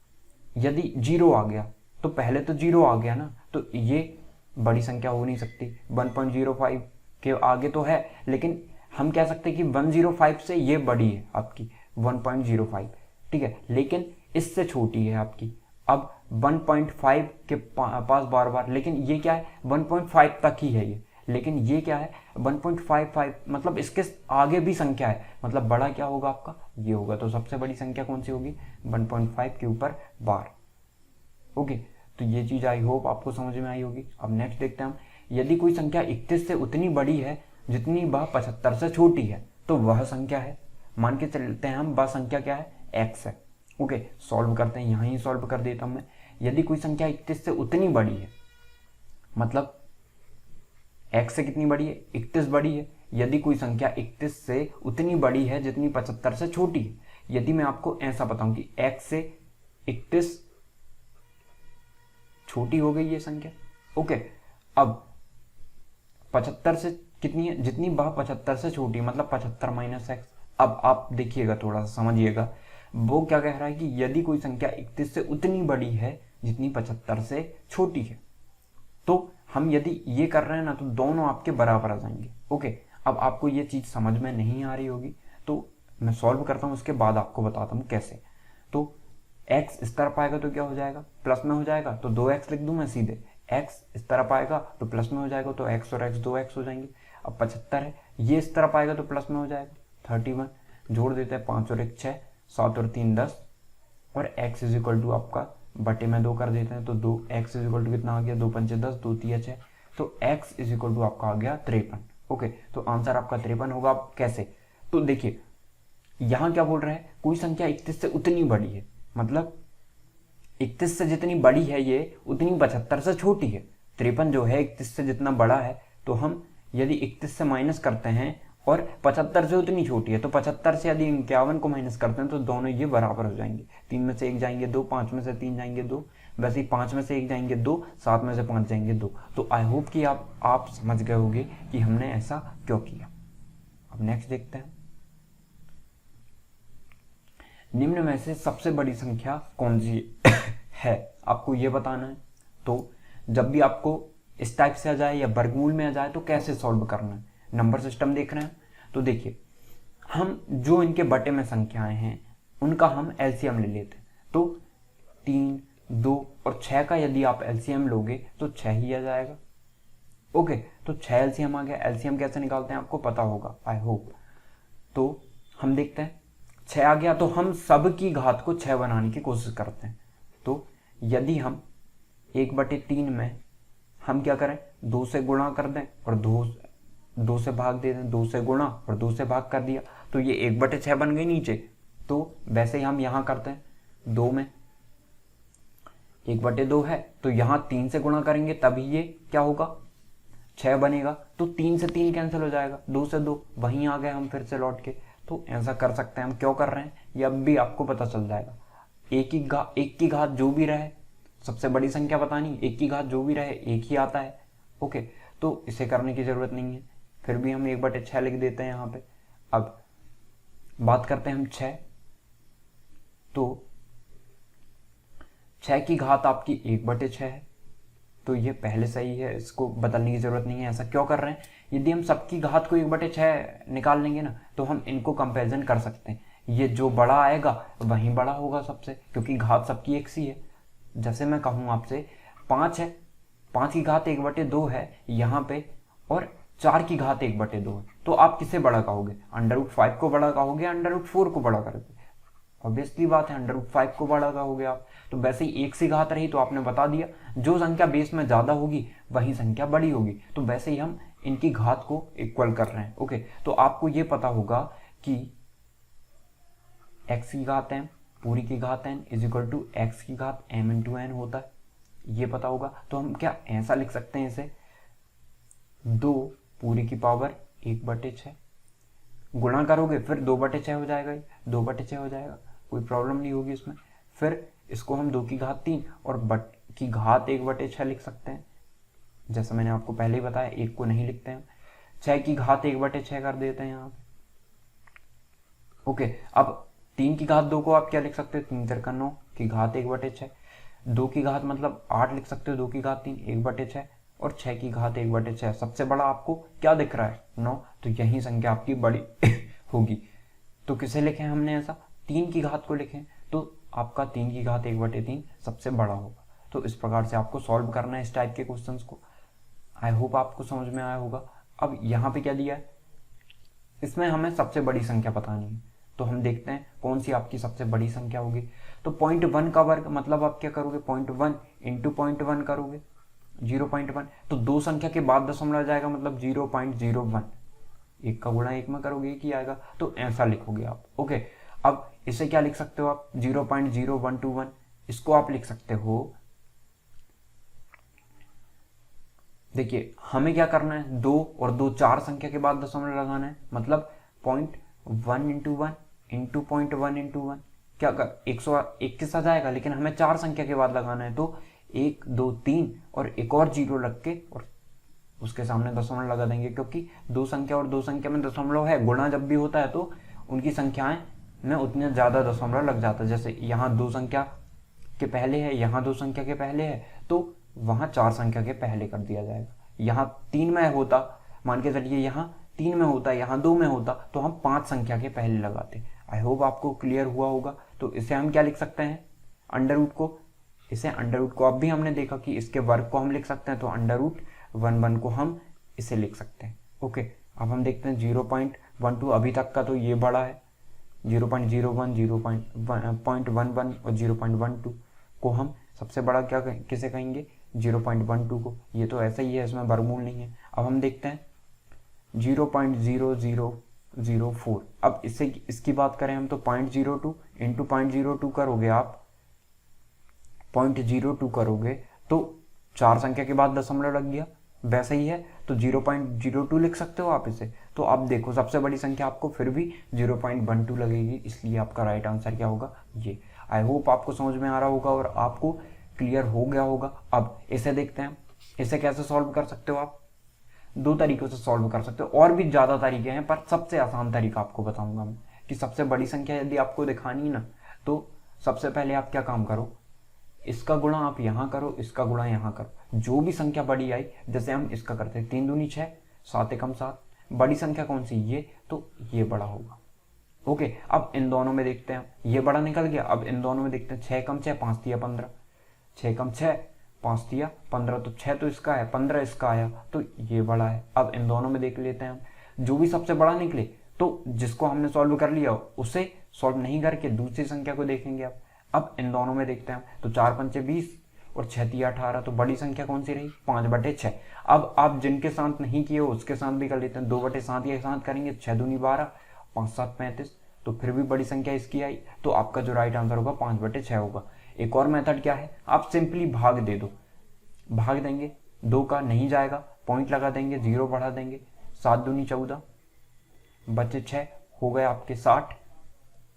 S1: यदि 0 आ गया तो पहले तो 0 आ गया ना, तो ये बड़ी संख्या हो नहीं सकती। 1.05 के आगे तो है, लेकिन हम कह सकते हैं कि 105 से ये बड़ी है आपकी 1.05, ठीक है, लेकिन इससे छोटी है आपकी। अब 1.5 के पास बार बार, लेकिन ये क्या है 1.5 तक ही है ये, लेकिन ये क्या है 1.55, मतलब इसके आगे भी संख्या है, मतलब बड़ा क्या होगा आपका ये होगा। तो सबसे बड़ी संख्या कौन सी होगी 1.5 के ऊपर बार। ओके, तो ये चीज आई होप आपको समझ में आई होगी। अब नेक्स्ट देखते हैं हम, यदि कोई संख्या 31 से उतनी बड़ी है जितनी वह 75 से छोटी है, तो वह संख्या है, मान के चलते हैं हम वह संख्या क्या है x है। ओके, सॉल्व करते हैं, यहाँ ही सॉल्व कर देता हूं मैं। यदि कोई संख्या 31 से उतनी बड़ी है, मतलब x से कितनी बड़ी है 31 बड़ी है। यदि कोई संख्या 31 से उतनी बड़ी है जितनी 75 से छोटी है, यदि मैं आपको ऐसा बताऊं कि x से 31 छोटी हो गई ये संख्या। ओके, अब 75 से कितनी है, जितनी वह 75 से छोटी, मतलब 75 माइनस x। अब आप देखिएगा, थोड़ा सा समझिएगा, वो क्या कह रहा है कि यदि कोई संख्या 31 से उतनी बड़ी है जितनी 75 से छोटी है, तो हम यदि ये कर रहे हैं ना तो दोनों आपके बराबर आ जाएंगे। ओके, अब आपको ये चीज समझ में नहीं आ रही होगी तो मैं सॉल्व करता हूं, उसके बाद आपको बताता हूं कैसे। तो x इस तरफ आएगा तो क्या हो जाएगा प्लस में हो जाएगा, तो 2x लिख दूं मैं सीधे। x इस तरफ आएगा तो प्लस में हो जाएगा, तो x और x 2x हो जाएंगे। अब 75 है, ये इस तरफ आएगा तो प्लस में हो जाएगा 31, जोड़ देते हैं 5 और 1 6, 7 और 3 10, और x इज इक्वल टू आपका बटे में 2 कर देते हैं, तो 2x इज इक्वल टू कितना आ गया 2 5 10, 2 3 6, तो x इज इक्वल टू आपका आ गया 53। ओके, तो आंसर आपका 53 होगा। आप कैसे, तो देखिए यहां क्या बोल रहे हैं, कोई संख्या 31 से उतनी बड़ी है, मतलब 31 से जितनी बड़ी है ये उतनी 75 से छोटी है। 53 जो है 31 से जितना बड़ा है, तो हम यदि 31 से माइनस करते हैं और 75 से उतनी छोटी है, तो 75 से यदि 51 को माइनस करते हैं तो दोनों ये बराबर हो जाएंगे। 3 में से 1 जाएंगे 2, 5 में से 3 जाएंगे 2, वैसे ही 5 में से 1 जाएंगे 2, 7 में से 5 जाएंगे 2। तो आई होप कि आप समझ गए होंगे कि हमने ऐसा क्यों किया। अब नेक्स्ट देखते हैं, निम्न में से सबसे बड़ी संख्या कौन सी है, आपको ये बताना है। तो जब भी आपको इस टाइप से आ जाए या वर्गमूल में आ जाए तो कैसे सॉल्व करना है, नंबर सिस्टम देख रहे हैं। तो देखिए, हम जो इनके बटे में संख्याएं हैं उनका हम एलसीएम ले लेते हैं। तो 3, 2 और 6 का यदि आप एलसीएम लोगे तो 6 ही आ जाएगा। ओके, तो 6 एलसीएम आ गया। एलसीएम कैसे निकालते हैं आपको पता होगा, आई होप। तो हम देखते हैं, 6 आ गया तो हम सब की घात को 6 बनाने की कोशिश करते हैं। तो यदि हम 1/3 में हम क्या करें, 2 से गुणा कर दें और 2 से भाग दे दें, 2 से गुणा और 2 से भाग कर दिया, तो ये 1/6 बन गई नीचे। तो वैसे ही हम यहाँ करते हैं, 2 में 1/2 है तो यहाँ 3 से गुणा करेंगे तभी ये क्या होगा, 6 बनेगा। तो 3 से 3 कैंसिल हो जाएगा, 2 से 2 वहीं आ गए हम फिर से लौट के। तो ऐसा कर सकते हैं हम, क्यों कर रहे हैं ये अब भी आपको पता चल जाएगा। एक की घात जो भी रहे, सबसे बड़ी संख्या बतानी, एक की घात जो भी रहे एक ही आता है। ओके, तो इसे करने की जरूरत नहीं है, फिर भी हम 1/6 लिख देते हैं यहाँ पे। अब बात करते हैं हम 6, तो 6 की घात आपकी 1/6 है, तो ये पहले सही है, इसको बदलने की जरूरत नहीं है। ऐसा क्यों कर रहे हैं, यदि हम सबकी घात को 1/6 निकाल लेंगे ना तो हम इनको कंपैरिजन कर सकते हैं। ये जो बड़ा आएगा वही बड़ा होगा सबसे, क्योंकि घात सबकी एक सी है। जैसे मैं कहूँ आपसे 5 है, 5 की घात 1/2 है यहाँ पे, और 4 की घात 1/2 है, तो आप किसे बड़ा कहोगे, √5 को बड़ा कहोगे, √4 को बड़ा करोगे। ऑब्वियसली बात है, √5 को बड़ा कहोगे आप। तो वैसे ही एक सी घात रही तो आपने बता दिया, जो संख्या बेस में ज्यादा होगी वही संख्या बड़ी होगी। तो वैसे ही हम इनकी घात को इक्वल कर रहे हैं। ओके, तो आपको ये पता होगा कि x की घात m पूरी की घात n इजिकल टू x की घात m इंटू n होता है, ये पता होगा। तो हम क्या ऐसा लिख सकते हैं इसे, 2 पूरी की पावर 1/6, गुणा करोगे फिर 2/6 हो जाएगा, 2/6 हो जाएगा, कोई प्रॉब्लम नहीं होगी इसमें। फिर इसको हम 2 की घात 3 और बट की घात 1/6 लिख सकते हैं, जैसा मैंने आपको पहले ही बताया, 1 को नहीं लिखते हैं। 6 की घात 1/6 कर देते हैं यहाँ पे। ओके, अब 3 की घात 2 को आप क्या लिख सकते हो, 3 3 9 की घात 1/6, 2 की घात मतलब 8 लिख सकते हो, 2 की घात 3 1/6, और 6 की घात 1/6। सबसे बड़ा आपको क्या दिख रहा है, 9, तो यही संख्या आपकी बड़ी होगी। तो किसे लिखे हमने ऐसा, 3 की घात को लिखें, तो आपका 3 की घात 1/3 सबसे बड़ा होगा। तो इस प्रकार से आपको सॉल्व करना है इस टाइप के क्वेश्चंस को। आई होप आपको समझ में आया होगा। अब यहाँ पे क्या दिया है, इसमें हमें सबसे बड़ी संख्या बतानी है, तो हम देखते हैं कौन सी आपकी सबसे बड़ी संख्या होगी। तो 0.1 का वर्ग मतलब आप क्या करोगे, 0.1 इंटू 0.1 करोगे, 0.1, तो 2 संख्या के बाद दशमलव जाएगा मतलब 0.01, 1 का गुणा 1 में करोगे एक ही आएगा, तो ऐसा लिखोगे आप। ओके, अब इसे क्या लिख सकते हो आप, 0.0121, इसको आप लिख सकते हो, देखिए हमें क्या करना है, 2 और 2 4 संख्या के बाद दशमलव लगाना है, मतलब 0.1 इंटू 1 इंटू 0.1 इंटू 1 क्या कर 121 आ जाएगा, लेकिन हमें 4 संख्या के बाद लगाना है, तो 1 2 3 और एक और 0 रख के और उसके सामने दशमलव लगा देंगे, क्योंकि 2 संख्या और 2 संख्या में दशमलव है, गुणा जब भी होता है तो उनकी संख्याएं में उतने ज्यादा दशमलव लग जाता है। जैसे यहाँ 2 संख्या के पहले है, यहाँ 2 संख्या के पहले है, तो वहां 4 संख्या के पहले कर दिया जाएगा। यहाँ 3 में होता, मान के चलिए यहाँ 3 में होता, यहाँ 2 में होता, तो हम 5 संख्या के पहले लगाते। आई होप आपको क्लियर हुआ होगा। तो इसे हम क्या लिख सकते हैं, अंडर रूट को, इसे अंडर रूट को अब भी हमने देखा कि इसके वर्ग को हम लिख सकते हैं, तो √1 को हम इसे लिख सकते हैं। ओके, अब हम देखते हैं 0.12, अभी तक का तो ये बड़ा है, 0.01 0.11 और 0.12 को हम सबसे बड़ा क्या किसे कहेंगे, 0.12 को। ये तो ऐसा ही है, इसमें वर्गमूल नहीं है। अब हम देखते हैं 0.0004, अब इससे इसकी बात करें हम तो 0.02 इंटू 0.02 करोगे आप, 0.02 करोगे तो 4 संख्या के बाद दशमलव लग गया, वैसा ही है, तो 0.02 लिख सकते हो आप इसे। तो अब देखो सबसे बड़ी संख्या आपको फिर भी 0.12 लगेगी, इसलिए आपका राइट आंसर क्या होगा ये। आई होप आपको समझ में आ रहा होगा और आपको क्लियर हो गया होगा। अब इसे देखते हैं, इसे कैसे सॉल्व कर सकते हो आप। दो तरीकों से सॉल्व कर सकते हो, और भी ज़्यादा तरीके हैं, पर सबसे आसान तरीका आपको बताऊंगा मैं कि सबसे बड़ी संख्या यदि आपको दिखानी है ना, तो सबसे पहले आप क्या काम करो, इसका गुणा आप यहाँ करो, इसका गुणा यहाँ करो। जो भी संख्या बड़ी आई, जैसे हम इसका करते हैं 3 दूनी 6, 7 एकम 7, बड़ी संख्या कौन सी ये, तो ये बड़ा होगा। ओके, अब इन दोनों में देखते हैं, ये बड़ा निकल गया। अब इन दोनों में देखते हैं, 6 कम 6 5 तिया 15, 6 कम 6 5 तिया 15, तो 6 तो इसका है, 15 इसका आया, तो ये बड़ा है। अब इन दोनों में देख लेते हैं हम, जो भी सबसे बड़ा निकले तो जिसको हमने सॉल्व कर लिया उसे सॉल्व नहीं करके दूसरी संख्या को देखेंगे। अब इन दोनों में देखते हैं, तो 4 पंचे 20 और 6 तिया 18, तो बड़ी संख्या कौन सी रही 5/6। अब आप जिनके साथ नहीं किए हो उसके साथ भी कर लेते हैं, 2/7 के साथ करेंगे, 6 दूनी 12, 5 7 35, तो फिर भी बड़ी संख्या इसकी आई, तो आपका जो राइट आंसर होगा 5/6 होगा। एक और मेथड क्या है, आप सिंपली भाग दे दो, भाग देंगे, 2 का नहीं जाएगा, पॉइंट लगा देंगे, 0 बढ़ा देंगे, 7 दूनी 14 बचे 6, हो गए आपके 60,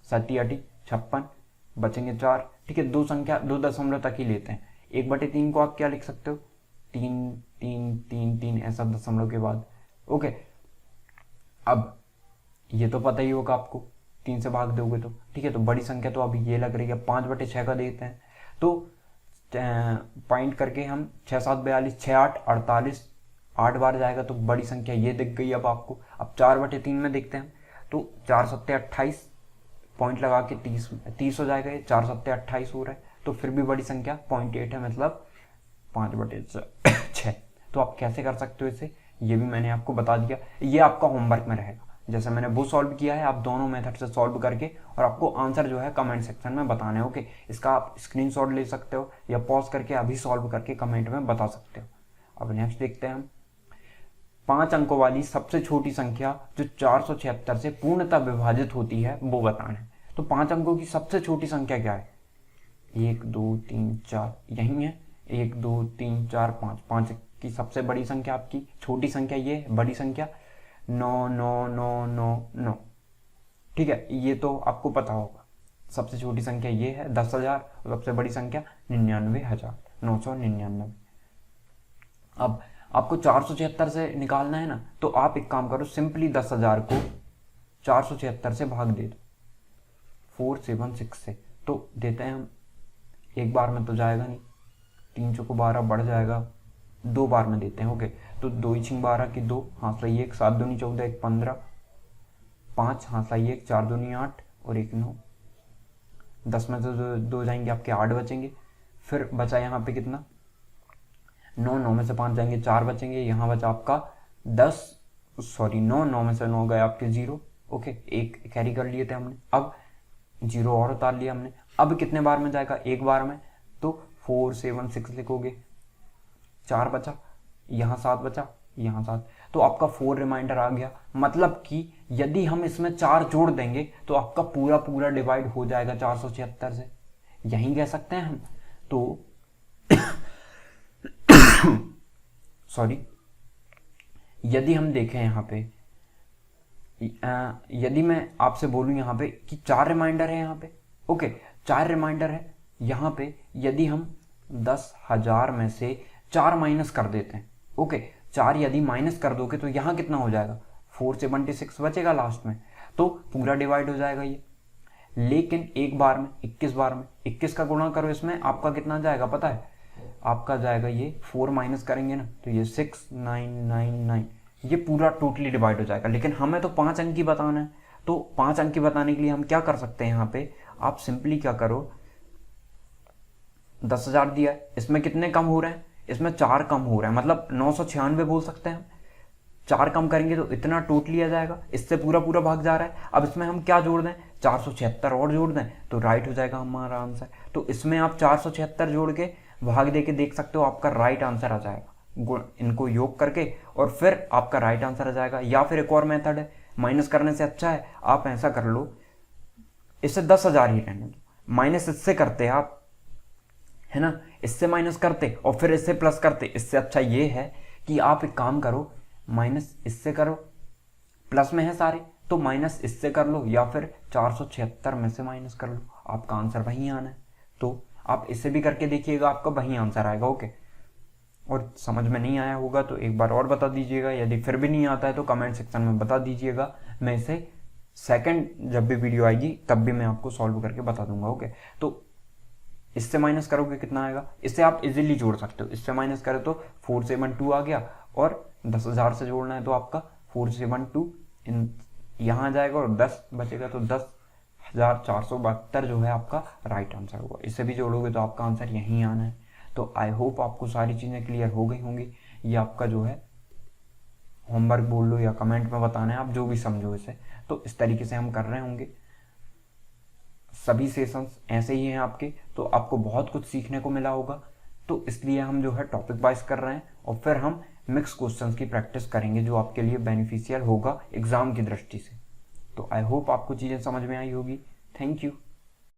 S1: 7 8 56, बचेंगे 4। ठीक है, दो संख्या 2 दशमलव तक ही लेते हैं। 1/3 को आप क्या लिख सकते हो, 3 3 3 3 ऐसा दशमलव के बाद। ओके, अब ये तो पता ही होगा आपको, 3 से भाग दोगे तो। ठीक है, तो बड़ी संख्या तो अभी ये लग रही है, 5/6 का देते हैं, तो पॉइंट करके हम 6 7 42, 6 8 48, 8 बार जाएगा, तो बड़ी संख्या ये दिख गई अब आपको। अब 4/3 में देखते हैं, तो 4 7 28, पॉइंट लगा के 30 हो जाएगा, ये 4 7 28 हो रहा है, तो फिर भी बड़ी संख्या 0.8 है, मतलब 5/6। तो आप कैसे कर सकते हो इसे, ये भी मैंने आपको बता दिया, ये आपका होमवर्क में रहेगा। जैसे मैंने वो सॉल्व किया है, आप दोनों मेथड से सॉल्व करके और आपको आंसर जो है कमेंट सेक्शन में बताना है। ओके, इसका आप स्क्रीनशॉट ले सकते हो या पॉज करके अभी सॉल्व करके कमेंट में बता सकते हो। अब नेक्स्ट देखते हैं हम, 5 अंकों वाली सबसे छोटी संख्या जो 476 से पूर्णतः विभाजित होती है वो बताना है। तो 5 अंकों की सबसे छोटी संख्या क्या है, 1 2 3 4 यही है, 1 2 3 4 5, 5 की सबसे बड़ी संख्या आपकी, छोटी संख्या ये, बड़ी संख्या 9 9 9 9 9। ठीक है, ये तो आपको पता होगा, सबसे छोटी संख्या ये है 10,000, और सबसे बड़ी संख्या 99,999। अब आपको 476 से निकालना है ना, तो आप एक काम करो, सिंपली 10,000 को 476 से भाग दे दो, 476 से, तो देते हैं हम, एक बार में तो जाएगा नहीं, 3 चौको 12 बढ़ जाएगा, 2 बार में देते हैं। ओके, तो 2 6 12 की 2, हाथ लाई 1, 7 दूनी 14 1 15, 5 हाथ लाई 1, 4 दूनी 8 और 1 9, 10 में तो 2 जाएंगे आपके, 8 बचेंगे। फिर बचा यहाँ पे कितना, 9, 9 में से 5 जाएंगे, 4 बचेंगे, यहाँ बचा आपका 10, सॉरी 9, 9 में से 9 गए आपके 0। ओके, एक कैरी कर लिए थे हमने, अब 0 और उतार लिया हमने। अब कितने बार में जाएगा, एक बार में, तो 4 7 6 लिखोगे, 4 बचा, यहाँ 7 बचा, यहाँ 7, तो आपका 4 रिमाइंडर आ गया। मतलब कि यदि हम इसमें 4 जोड़ देंगे तो आपका पूरा पूरा डिवाइड हो जाएगा 476 से, यही कह सकते हैं हम। तो सॉरी, यदि हम देखें यहाँ पे, यदि मैं आपसे बोलूं यहाँ पे कि 4 रिमाइंडर है यहाँ पे, ओके 4 रिमाइंडर है यहाँ पे, यदि हम 10,000 में से 4 माइनस कर देते हैं, ओके 4 यदि माइनस कर दोगे तो यहाँ कितना हो जाएगा, 476 बचेगा लास्ट में, तो पूरा डिवाइड हो जाएगा ये। लेकिन एक बार में 21 बार में 21 का गुणा करो इसमें, आपका कितना जाएगा पता है, आपका जाएगा ये 4 माइनस करेंगे ना तो ये 6999, ये पूरा टोटली डिवाइड हो जाएगा। लेकिन हमें तो 5 अंक की बताना है, तो 5 अंक की बताने के लिए हम क्या कर सकते हैं, यहाँ पे आप सिंपली क्या करो, 10,000 दिया है, इसमें कितने कम हो रहे हैं, इसमें 4 कम हो रहा है, मतलब 996 बोल सकते हैं। 4 कम करेंगे तो इतना टोटली आ जाएगा, इससे पूरा पूरा भाग जा रहा है। अब इसमें हम क्या जोड़ दें, 476 और जोड़ दें तो राइट हो जाएगा हमारा आंसर। तो इसमें आप 476 जोड़ के भाग दे के देख सकते हो, आपका राइट आंसर आ जाएगा, इनको योग करके, और फिर आपका राइट आंसर आ जाएगा। या फिर एक और मेथड है, माइनस करने से अच्छा है आप ऐसा कर लो, इससे 10,000 ही रहने दो, माइनस इससे करते आप, है ना, इससे माइनस करते और फिर इससे प्लस करते। इससे अच्छा ये है कि आप एक काम करो, माइनस इससे करो प्लस में है सारे तो माइनस इससे कर लो या फिर 476 में से माइनस कर लो, आपका आंसर वहीं आना है। तो आप इससे भी करके देखिएगा, आपका वहीं आंसर आएगा। ओके, और समझ में नहीं आया होगा तो एक बार और बता दीजिएगा, यदि फिर भी नहीं आता है तो कमेंट सेक्शन में बता दीजिएगा। मैं इसे सेकंड जब भी वीडियो आएगी तब भी मैं आपको सॉल्व करके बता दूंगा। ओके, तो इससे माइनस करोगे कितना आएगा, इससे आप इजीली जोड़ सकते हो। इससे माइनस करें तो 472 आ गया, और 10,000 से जोड़ना है तो आपका 472 यहाँ आ जाएगा, और 10 बचेगा तो 10,472 जो है आपका राइट आंसर होगा। इससे भी जोड़ोगे तो आपका आंसर यहीं आना है। तो आई होप आपको सारी चीज़ें क्लियर हो गई होंगी। ये आपका जो है होमवर्क बोल लो या कमेंट में बताना है, आप जो भी समझो इसे। तो इस तरीके से हम कर रहे होंगे, सभी सेशंस ऐसे ही हैं आपके, तो आपको बहुत कुछ सीखने को मिला होगा। तो इसलिए हम जो है टॉपिक वाइज कर रहे हैं, और फिर हम मिक्स क्वेश्चंस की प्रैक्टिस करेंगे जो आपके लिए बेनिफिशियल होगा एग्जाम की दृष्टि से। तो आई होप आपको चीज़ें समझ में आई होगी। Thank you.